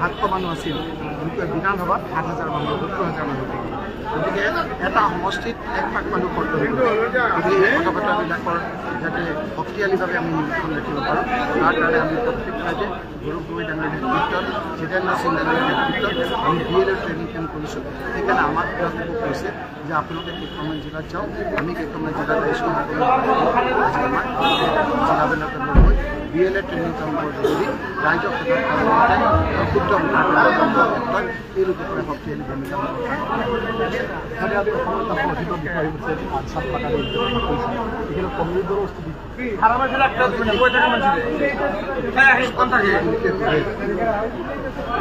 700 মানুহ আছিল বিধানসভাত 7,000 মানুহ 70,000 মানুহ গতিকে এটা সমষ্টিত 1 লাখ মানুহ কৰ্তব্য গতিকে এই কথা বতৰাবিলাকৰ যাতে শক্তিশালীভাৱে আমি নিৰীক্ষণ ৰাখিব পাৰোঁ তাৰ কাৰণে আমি প্ৰত্যেক ঠাইতে গৌৰৱ গগৈ ডাঙৰীৰ নেতৃত্বত জিতেন্দ্ৰ সিং ডাঙৰীৰ নেতৃত্বত আমি BLA ট্ৰেইনিং কেম্প কৰিছোঁ সেইকাৰণে আমাক কৈছে যে আপোনালোকে কেইখনমান জিলাত যাওক আমি কেইখনমান জিলাত আহিছোঁ জিলাবিলাকত গৈ BLA ট্ৰেইনিং কেম্পৰ যোগেদি ৰাইজক শুদ্ধ ক্ষেত্ৰত এই ৰূপে শক্তিশালী ভূমিকা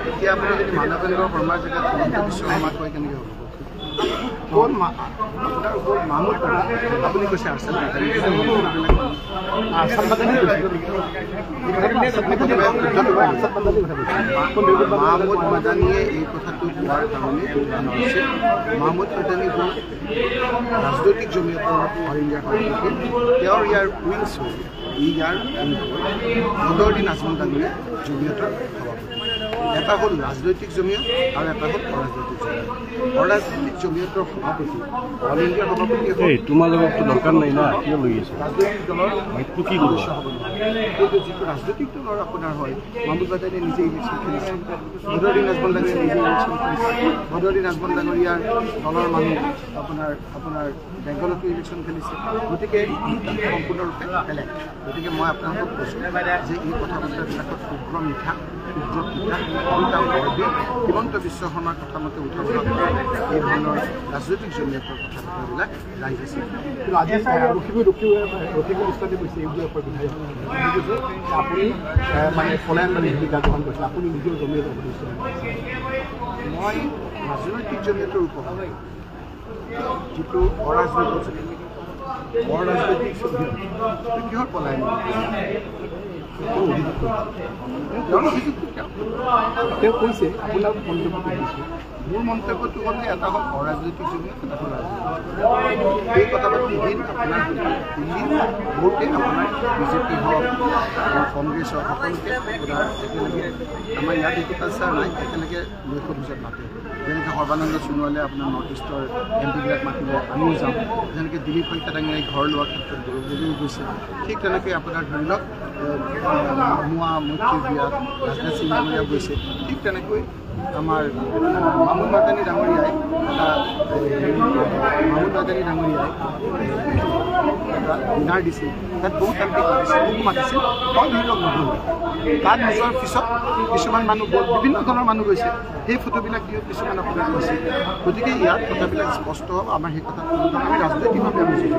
এতিয়া আপুনি যদি মানৱেন্দ্ৰ বৰ্মাৰ জেগাত হিমন্ত বিশ্ব শৰ্মাক কৈ কেনেকৈ হ'ব কোন আপোনাৰ ওপৰত মামুদ আপুনি কৈছে মাহমুদ মাদানীয়ে এই কথাটো কোৱাৰ কাৰণে উত্থান হৈছে মাহমুদ মাদানী হ'ল ৰাজনৈতিক জমিয়তৰ অল ইণ্ডিয়া সভাপতি তেওঁৰ ইয়াৰ উইংছ হ'ল ইয়াৰ বদৰুদ্দিন আজমল ডাঙৰীয়া জমিয়তৰ সভাপতি এটা হ'ল ৰাজনৈতিক জমিয়ত আৰু এটা হ'ল অৰাজনৈতিক জমিয়তৰ সভাপতি অল ইণ্ডিয়াৰ সভাপতি তোমালোকতো দৰকাৰ নাই না কিয় লৈ আছে ৰাজনৈতিক দলৰ কি উদ্দেশ্য হ'ব কিন্তু যিটো ৰাজনৈতিক দলৰ আপোনাৰ হয় মাহমুদ মাদানীয়ে নিজে ইলেকশ্যন খেলিছে বদৰুদ্দিন আজমল ডাঙৰীয়াই নিজে ইলেকশ্যন খেলিছে বদৰুদ্দিন আজমল ডাঙৰীয়াৰ দলৰ মানুহ আপোনাৰ বেংগলতো ইলেকশ্যন খেলিছে গতিকে সম্পূৰ্ণৰূপে বেলেগ গতিকে মই আপোনালোকক কৈছোঁ যে এই কথা বতৰাবিলাকত উগ্ৰ মিঠা উগ্ৰ পিঠা দুটা বৰ্বী হিমন্ত বিশ্ব শৰ্মাৰ কথা মতে উঠাব এই ধৰণৰ ৰাজনৈতিক জমিয়তৰ কথা বতৰাবিলাক ৰাইজে আছে কিন্তু আজি ৰখিবুল ইছলামে কৈছে ইউডিএফৰ বিধায়ক আপুনি মানে পলায়ন মানে ভূমিকা গ্ৰহণ কৰিছে আপুনি নিজৰ জমিয়তৰ সদস্য মই ৰাজনৈতিক জমিয়তৰ ওপৰত যিটো অৰাজনৈতিক জমিয়ত কিহৰ পলায়ন তেওঁ কৈছে আপোনাৰ মন্তব্যটো দিছে মোৰ মন্তব্যটো হ'ল যে এটা হ'ল অৰাজনৈতিক জমিয়ত এটা হ'ল ৰাজনৈতিক এই কথা পাতি দিন আপোনাৰ দিল্লী বহুতে আপোনাৰ বিজেপি হওক কংগ্ৰেছ হওক সকলোকে আপোনাৰ একেলগে আমাৰ ইয়াত এইটো কালচাৰ নাই একেলগে লৈ অফিচত মাতে যেনেকৈ সৰ্বানন্দ সোণোৱালে আপোনাৰ নৰ্থ ইষ্টৰ MP বিলাক মাতিলে আমিও যাওঁ যেনেকৈ দিলীপ শইকীয়া ডাঙৰীয়াই ঘৰ লোৱাৰ ক্ষেত্ৰত যদিও গৈছে ঠিক তেনেকৈ আপোনাৰ ধৰি লওক মোৱা মৈত্ৰী বিয়াত ৰাজনাথ সিং ডাঙৰীয়া গৈছে ঠিক তেনেকৈ আমাৰ মাহমুদ মাদানী ডাঙৰীয়াই এটা ডিনাৰ দিছিল তাত বহুত তান্ত্ৰিক মাতিছিল মোক মাতিছিল মই ধৰি লওক নগ'লোঁ তাত নোযোৱাৰ পিছত কিছুমান মানুহ গ'ল বিভিন্ন ধৰণৰ মানুহ গৈছে সেই ফটোবিলাক দিও কিছুমান আপোনাৰ গৈছে গতিকে ইয়াত কথাবিলাক স্পষ্ট হ'ব আমাৰ সেই কথাত আমি ৰাজনৈতিকভাৱে আমি যুঁজিম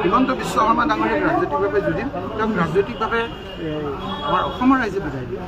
হিমন্ত বিশ্ব শৰ্মা ডাঙৰীয়াক ৰাজনৈতিকভাৱে যুঁজিম তেওঁক ৰাজনৈতিকভাৱে আমাৰ অসমৰ ৰাইজে বুজাই দিয়ে